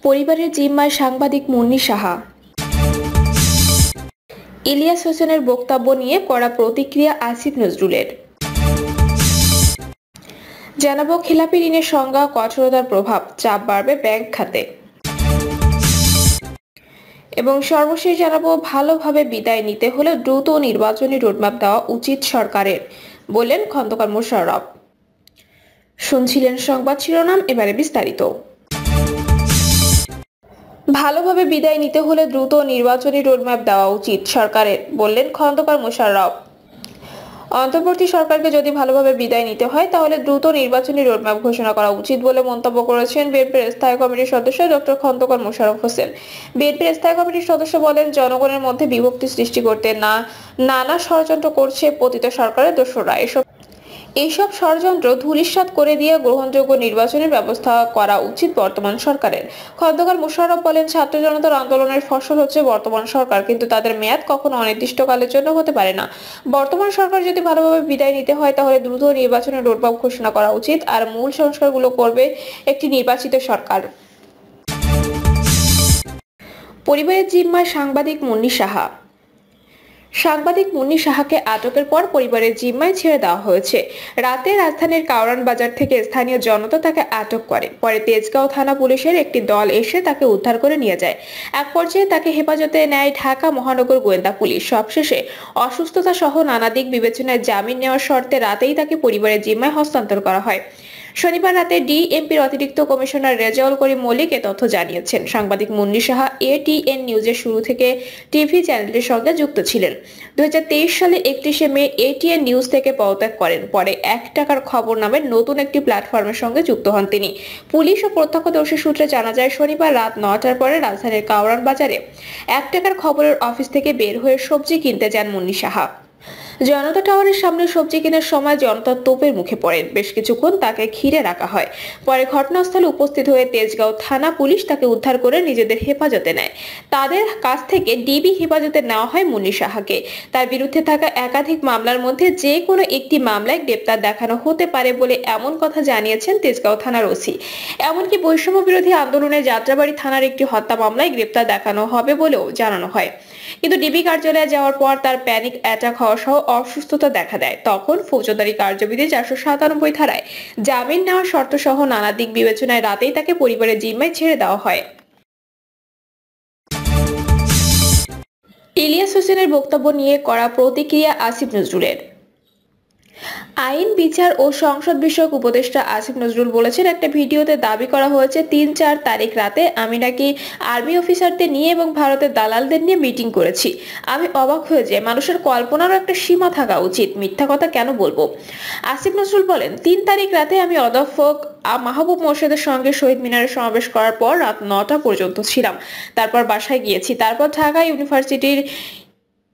পরিবারের জিম্মায় সাংবাদিক মুন্নি সাহা। ইলিয়াস হোসেনের বক্তব্য নিয়ে কড়া প্রতিক্রিয়া আসিফ নজরুলের। জানাবো খেলাপি ঋণের সংজ্ঞা, কঠোরতার প্রভাব, চাপ বাড়বে ব্যাংক খাতে। এবং সর্বশেষ জানাবো ভালোভাবে বিদায় নিতে হলে দ্রুত নির্বাচনী রোডম্যাপ দেওয়া উচিত সরকারের, বললেন খন্দকার মোশাররফ। শুনছিলেন সংবাদ শিরোনাম, এবারে বিস্তারিত। ভালোভাবে বিদায় নিতে হলে দ্রুত নির্বাচনী রোডম্যাপ দেওয়া উচিত সরকারের, বললেন খন্দকার মোশাররফ। অন্তর্বর্তী সরকারকে যদি ভালোভাবে বিদায় নিতে হয় তাহলে দ্রুত নির্বাচনী রোডম্যাপ ঘোষণা করা উচিত বলে মন্তব্য করেছেন বিএনপির স্থায়ী কমিটির সদস্য ডক্টর খন্দকার মোশাররফ হোসেন। বিএনপির স্থায়ী কমিটির সদস্য বলেন, জনগণের মধ্যে বিভক্তি সৃষ্টি করতে নানা ষড়যন্ত্র করছে পতিত সরকারের দোসররা। এইসব ষড়যন্ত্র ধূলিসাৎ করে দিয়ে গ্রহণযোগ্য নির্বাচনের ব্যবস্থা করা উচিত বর্তমান সরকারের। খন্দকার মোশাররফ বলেন, ছাত্র জনতার আন্দোলনের ফসল হচ্ছে বর্তমান সরকার, কিন্তু তাদের মেয়াদ কখনো অনির্দিষ্টকালের জন্য হতে পারে না। বর্তমান সরকার যদি ভালোভাবে বিদায় নিতে হয় তাহলে দ্রুত নির্বাচনের রোডম্যাপ ঘোষণা করা উচিত, আর মূল সংস্কারগুলো করবে একটি নির্বাচিত সরকার। পরিবারের জিম্মায় সাংবাদিক মুন্নি সাহা। সাংবাদিক মুন্নি সাহাকে আটকের পর পরিবারের জিম্মায় ছেড়ে দেওয়া হয়েছে। রাতে রাজধানীর কাউরান বাজার থেকে স্থানীয় জনতা তাকে আটক করে। পরে তেজগাঁও থানা পুলিশের একটি দল এসে তাকে উদ্ধার করে নিয়ে যায়। এক পর্যায়ে তাকে হেফাজতে নেয় ঢাকা মহানগর গোয়েন্দা পুলিশ। সবশেষে অসুস্থতা সহ নানা দিক বিবেচনায় জামিন নেওয়ার শর্তে রাতেই তাকে পরিবারের জিম্মায় হস্তান্তর করা হয়। শনিবার রাতে ডিএমপির অতিরিক্ত কমিশনার রেজাউল করিম মল্লিক এ তথ্য জানিয়েছেন। সাংবাদিক মুন্নি সাহা এটিএন নিউজের শুরু থেকে টিভি চ্যানেলটির সঙ্গে যুক্ত ছিলেন। 2023 সালে 31শে মে এটিএন নিউজ থেকে পদত্যাগ করেন। পরে 1 টাকার খবর নামের নতুন একটি প্ল্যাটফর্মের সঙ্গে যুক্ত হন তিনি। পুলিশ ও প্রত্যক্ষদর্শী সূত্রে জানা যায়, শনিবার রাত 9টার পরে রাজধানীর কাউরান বাজারে 1 টাকার খবরের অফিস থেকে বের হয়ে সবজি কিনতে যান মুন্নি সাহা। জনতা টাওয়ারের সামনে সবজি কেনার সময় জনতার তোপের মুখে পড়েন। বেশ কিছুক্ষণ তাকে ঘিরে রাখা হয়। পরে ঘটনাস্থলে উপস্থিত হয়ে তেজগাঁও থানা পুলিশ তাকে উদ্ধার করে নিজেদের হেফাজতে নেয়। তাদের কাছ থেকে ডিবি হেফাজতে নেওয়া হয় মুন্নি সাহাকে। তার বিরুদ্ধে থাকা একাধিক মামলার মধ্যে যে কোনো একটি মামলায় গ্রেপ্তার দেখানো হতে পারে বলে এমন কথা জানিয়েছেন তেজগাঁও থানার ওসি। এমনকি বৈষম্য বিরোধী আন্দোলনে যাত্রাবাড়ি থানার একটি হত্যা মামলায় গ্রেপ্তার দেখানো হবে বলেও জানানো হয়। কিন্তু ডিবি কার্যালয়ে যাওয়ার পর তার প্যানিক অ্যাটাক হওয়া সহ অসুস্থতা দেখা দেয়। তখন ফৌজদারি কার্যবিধি 497 ধারায় জামিন নেওয়ার শর্ত সহ নানা দিক বিবেচনায় রাতেই তাকে পরিবারের জিম্মায় ছেড়ে দেওয়া হয়। ইলিয়াস হোসেনের বক্তব্য নিয়ে কড়া প্রতিক্রিয়া আসিফ নজরুলের। আইন, বিচার ও সংসদ বিষয়ক উপদেষ্টা আসিফ নজরুল বলেছেন, একটা ভিডিওতে দাবি করা হয়েছে 3-4 তারিখ রাতে আমি নাকি আর্মি অফিসারদের নিয়ে এবং ভারতের দালালদের নিয়ে মিটিং করেছি। আমি অবাক হয়ে যাই। মানুষের কল্পনারও একটা সীমা থাকা উচিত। মিথ্যা কথা কেন বলবো? আসিফ নজরুল বলেন, 3 তারিখ রাতে আমি অধ্যাপক মাহবুব মোর্শেদের সঙ্গে শহীদ মিনারে সমাবেশ করার পর রাত 9টা পর্যন্ত ছিলাম। তারপর বাসায় গিয়েছি। তারপর ঢাকা ইউনিভার্সিটির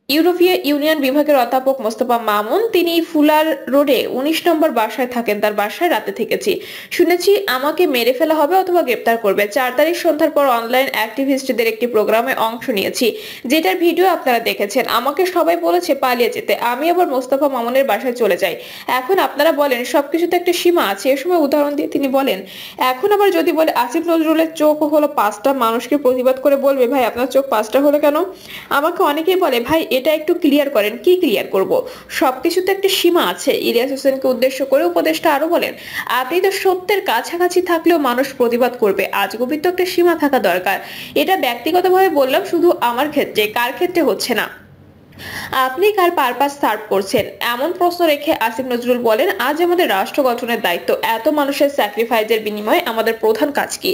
ইউরোপীয় ইউনিয়ন বিভাগের অধ্যাপক মোস্তফা মামুন, তিনি ফুলার রোডে 19 নম্বর বাসায় থাকেন, তার বাসায় রাতে থেকেছি। শুনেছি আমাকে মেরে ফেলা হবে অথবা গ্রেপ্তার করবে। 4 তারিখ সন্ধ্যার পর অনলাইন অ্যাক্টিভিস্টদের একটি প্রোগ্রামে অংশ নিয়েছি, যেটার ভিডিও আপনারা দেখেছেন। আমাকে সবাই বলেছে পালিয়ে যেতে। আমি আবার মোস্তফা মামুনের বাসায় চলে যাই। এখন আপনারা বলেন সবকিছুতে একটা সীমা আছে। এ সময় উদাহরণ দিয়ে তিনি বলেন, এখন আবার যদি বলে আসিফ নজরুলের চোখ হলো 5টা, মানুষকে প্রতিবাদ করে বলবে, ভাই আপনার চোখ 5টা হলো কেন? আমাকে অনেকেই বলে, ভাই এটা একটু ক্লিয়ার করেন। কি ক্লিয়ার করব? সবকিছুতে একটা সীমা আছে। ইলিয়াস হোসেনকে উদ্দেশ্য করে উপদেষ্টা আরো বলেন, আপনি তো সত্যের কাছাকাছি থাকলেও মানুষ প্রতিবাদ করবে। আজগুবির তো একটা সীমা থাকা দরকার। এটা ব্যক্তিগতভাবে বললাম, শুধু আমার ক্ষেত্রে, কার ক্ষেত্রে হচ্ছে না। আপনি কার পারপাস সার্ভ করছেন? এমন প্রশ্ন রেখে আসিফ নজরুল বলেন, আজ আমাদের রাষ্ট্র গঠনের দায়িত্ব। এত মানুষের স্যাক্রিফাইসের বিনিময়ে আমাদের প্রধান কাজ কি?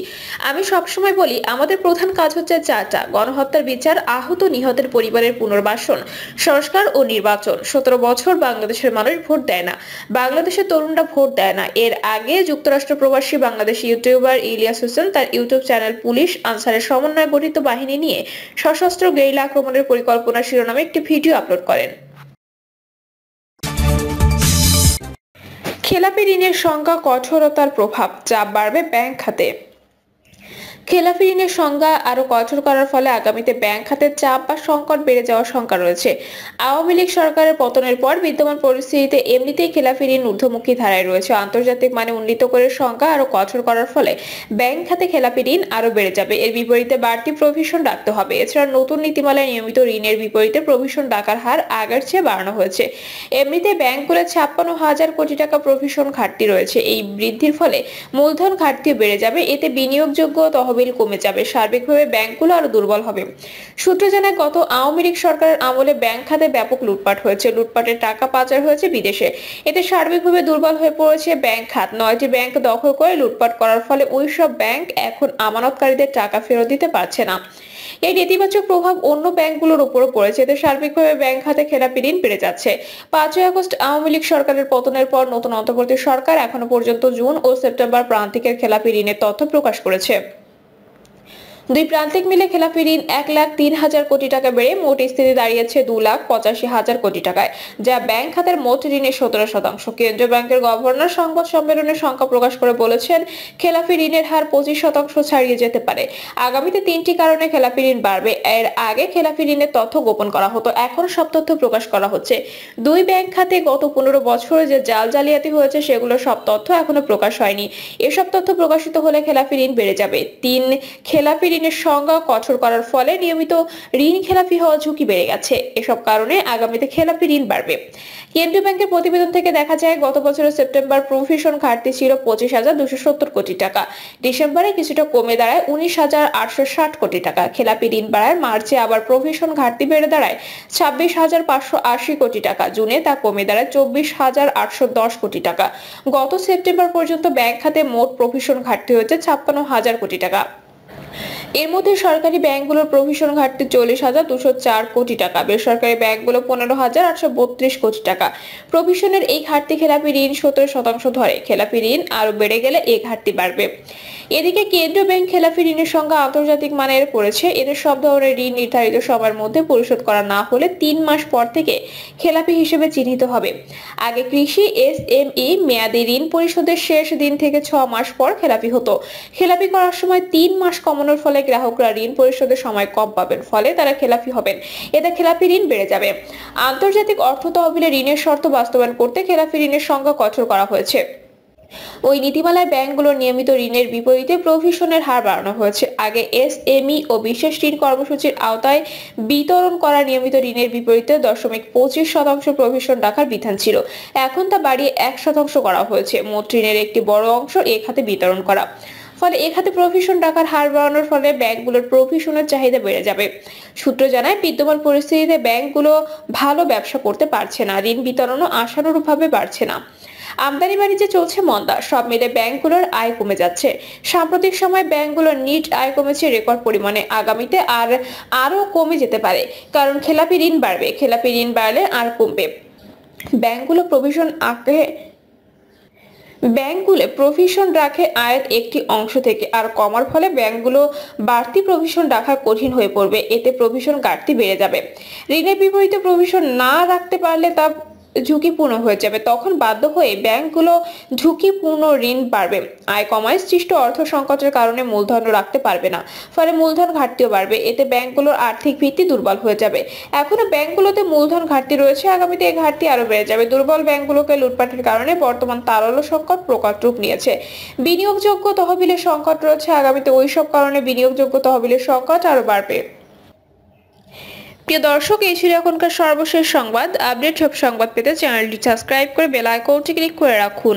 আমি সবসময় বলি, আমাদের প্রধান কাজ হচ্ছে 4টা: গণহত্যার বিচার, আহত নিহতের পরিবারের পুনর্বাসন, সংস্কার ও নির্বাচন। 17 বছর বাংলাদেশের মানুষ ভোট দেয় না, বাংলাদেশের তরুণরা ভোট দেয় না। এর আগে যুক্তরাষ্ট্র প্রবাসী বাংলাদেশি ইউটিউবার ইলিয়াস হোসেন তার ইউটিউব চ্যানেল পুলিশ আনসারের সমন্বয়ে গঠিত বাহিনী নিয়ে সশস্ত্র গেরিলা আক্রমণের পরিকল্পনা শিরোনামে একটি ভিডিও আপলোড করেন। খেলাপি ঋণের সংখ্যা, কঠোরতার প্রভাব, চাপ বাড়বে ব্যাংক খাতে। খেলাপি ঋণের সংজ্ঞা আরো কঠোর করার ফলে আগামীতে ব্যাংক খাতের চাপ বা সংকট বেড়ে যাওয়ার শঙ্কা রয়েছে। আওয়ামী লীগ সরকারের পতনের পর বিদ্যমান পরিস্থিতিতে এমনিতেই খেলাপি ঋণ ঊর্ধ্বমুখী ধারায় রয়েছে। আন্তর্জাতিক মানে উন্নীত করে সংজ্ঞা আরো কঠোর করার ফলে ব্যাংক খাতে খেলাপি ঋণ আরো বেড়ে যাবে। এর বিপরীতে বাড়তি প্রভিশন রাখতে হবে। এছাড়া নতুন নীতিমালায় নিয়মিত ঋণের বিপরীতে প্রভিশন রাখার হার আগের চেয়ে বাড়ানো হয়েছে। এমনিতে ব্যাংকগুলো 56,000 কোটি টাকা প্রভিশন ঘাটতি রয়েছে। এই বৃদ্ধির ফলে মূলধন ঘাটতিও বেড়ে যাবে। এতে বিনিয়োগযোগ্য তহবিল কমে যাবে। সার্বিকভাবে ব্যাংকগুলো আরো দুর্বল হবে। সূত্র জানায়, গত আওয়ামী লীগ সরকারের আমলে ব্যাংক খাতে ব্যাপক লুটপাট হয়েছে। লুটপাটের টাকা পাচার হয়েছে বিদেশে। এতে সার্বিকভাবে দুর্বল হয়ে পড়েছে ব্যাংক খাত। 9টি ব্যাংক দখল করে লুটপাট করার ফলে ওইসব ব্যাংক এখন আমানতকারীদের টাকা ফেরত দিতে পারছে না। এই নেতিবাচক প্রভাব অন্য ব্যাংকগুলোর উপরও পড়েছে। এতে সার্বিকভাবে ব্যাংক খাতে খেলাপি ঋণ বেড়ে যাচ্ছে। 5ই আগস্ট আওয়ামী লীগ সরকারের পতনের পর নতুন অন্তর্বর্তী সরকার এখনো পর্যন্ত জুন ও সেপ্টেম্বর প্রান্তিকের খেলাপি ঋণের তথ্য প্রকাশ করেছে। দুই প্রান্তিক মিলে খেলাপি ঋণ 1,03,000 কোটি টাকা বেড়ে মোট স্থিতি দাঁড়িয়েছে 2,85,000 কোটি টাকায়, যা ব্যাংক খাতের মোট ঋণের 17%। কেন্দ্রীয় ব্যাংকের গভর্নর সংবাদ সম্মেলনে সংখ্যা প্রকাশ করে বলেছেন, খেলাপি ঋণের হার 25% ছাড়িয়ে যেতে পারে। আগামীতে 3টি কারণে খেলাপি ঋণ বাড়বে। এর আগে খেলাপি ঋণের তথ্য গোপন করা হতো, এখন সব তথ্য প্রকাশ করা হচ্ছে। দুই ব্যাংক খাতে গত 15 বছরে যে জালিয়াতি হয়েছে সেগুলো সব তথ্য এখনো প্রকাশ হয়নি। এসব তথ্য প্রকাশিত হলে খেলাপি ঋণ বেড়ে যাবে। 3, খেলাপি ঋণের সংজ্ঞা কঠোর করার ফলে নিয়মিত ঋণ খেলাপি হওয়ার ঝুঁকি বেড়ে গেছে। এসব কারণে আগামীতে খেলাপি ঋণ বাড়বে। কেন্দ্রীয় ব্যাংকের প্রতিবেদন থেকে দেখা যায়, গত বছরের সেপ্টেম্বর প্রভিশন ঘাটতি ছিল 25,270 কোটি টাকা। ডিসেম্বরে কিছুটা কমে দাঁড়ায় 19,860 কোটি টাকা। খেলাপি ঋণ বাড়ায় মার্চে আবার প্রভিশন ঘাটতি বেড়ে দাঁড়ায় 26,580 কোটি টাকা। জুনে তা কমে দাঁড়ায় 24,810 কোটি টাকা। গত সেপ্টেম্বর পর্যন্ত ব্যাংক খাতে মোট প্রভিশন ঘাটতি হয়েছে 56,000 কোটি টাকা। এর মধ্যে সরকারি ব্যাংকগুলোর প্রভিশন ঘাটতি 40,204 কোটি টাকা, বেসরকারি ব্যাংকগুলো 15,832 কোটি টাকা। প্রভিশনের এই ঘাটতি খেলাপি ঋণ 17% ধরে। খেলাপি ঋণ আরো বেড়ে গেলে এই ঘাটতি বাড়বে। এদিকে কেন্দ্রীয় ব্যাংক খেলাপি ঋণের সংখ্যা আন্তর্জাতিক মানের করেছে। এদের সব ধরনের ঋণ নির্ধারিত সময়ের মধ্যে পরিশোধ করা না হলে 3 মাস পর থেকে খেলাপি হিসেবে চিহ্নিত হবে। আগে কৃষি SME মেয়াদি ঋণ পরিশোধের শেষ দিন থেকে 6 মাস পর খেলাপি হতো। খেলাপি করার সময় 3 মাস কমানোর ফলে গ্রাহকরা ঋণ পরিশোধের সময় কম পাবেন, ফলে তারা খেলাপি হবেন। এতে খেলাপি ঋণ বেড়ে যাবে। আন্তর্জাতিক অর্থ তহবিলে ঋণের শর্ত বাস্তবায়ন করতে খেলাপি ঋণের সংখ্যা কঠোর করা হয়েছে। ওই নীতিমালায় ব্যাংকগুলোর নিয়মিত ঋণের বিপরীতে প্রভিশনের হার বাড়ানো হয়েছে। আগে SME ও বিশেষ ঋণ কর্মসূচির আওতায় বিতরণ করা নিয়মিত ঋণের বিপরীতে 0.25% প্রভিশন রাখার বিধান ছিল। এখন তা বাড়িয়ে 1% করা হয়েছে। মোট ঋণের একটি বড় অংশ এ খাতে বিতরণ করা, ফলে এ খাতে প্রভিশন রাখার হার বাড়ানোর ফলে ব্যাংকগুলোর প্রভিশনের চাহিদা বেড়ে যাবে। সূত্র জানায়, বিদ্যমান পরিস্থিতিতে ব্যাংকগুলো ভালো ব্যবসা করতে পারছে না, ঋণ বিতরণও আশানুরূপভাবে বাড়ছে না। আমদানি বাণিজ্যে চলছে মন্দা, সব মিলে ব্যাংকগুলোর আয় কমে যাচ্ছে। সাম্প্রতিক সময় ব্যাংকগুলোর নিট আয় কমেছে রেকর্ড পরিমাণে। আগামীতে আরো কমে যেতে পারে, কারণ খেলাপি ঋণ বাড়বে। খেলাপি ঋণ বাড়লে আর কমবে। ব্যাংকগুলো প্রভিশন রাখে আয়ের একটি অংশ থেকে, আর কমার ফলে ব্যাংকগুলো বাড়তি প্রভিশন রাখা কঠিন হয়ে পড়বে। এতে প্রভিশন ঘাটতি বেড়ে যাবে। ঋণের বিপরীতে প্রভিশন না রাখতে পারলে তা ঝুঁকিপূর্ণ হয়ে যাবে। তখন বাধ্য হয়ে ব্যাংকগুলো ঝুঁকিপূর্ণ ঋণ বাড়বে। আয় কমায় সৃষ্ট অর্থ সংকটের কারণে মূলধন রাখতে পারবে না, ফলে মূলধন ঘাটতিও বাড়বে। এতে ব্যাংকগুলোর আর্থিক ভিত্তি দুর্বল হয়ে যাবে। এখনো ব্যাংকগুলোতে মূলধন ঘাটতি রয়েছে, আগামীতে এই ঘাটতি আরো বেড়ে যাবে। দুর্বল ব্যাংকগুলোকে লুটপাটের কারণে বর্তমান তারল্য সংকট প্রকট রূপ নিয়েছে। বিনিয়োগযোগ্য তহবিলের সংকট রয়েছে, আগামীতে ওইসব কারণে বিনিয়োগযোগ্য তহবিলের সংকট আরো বাড়বে। প্রিয় দর্শক, এই ছিল এখনকার সর্বশেষ সংবাদ। আপডেট সব সংবাদ পেতে চ্যানেলটি সাবস্ক্রাইব করে বেল আইকনটি ক্লিক করে রাখুন।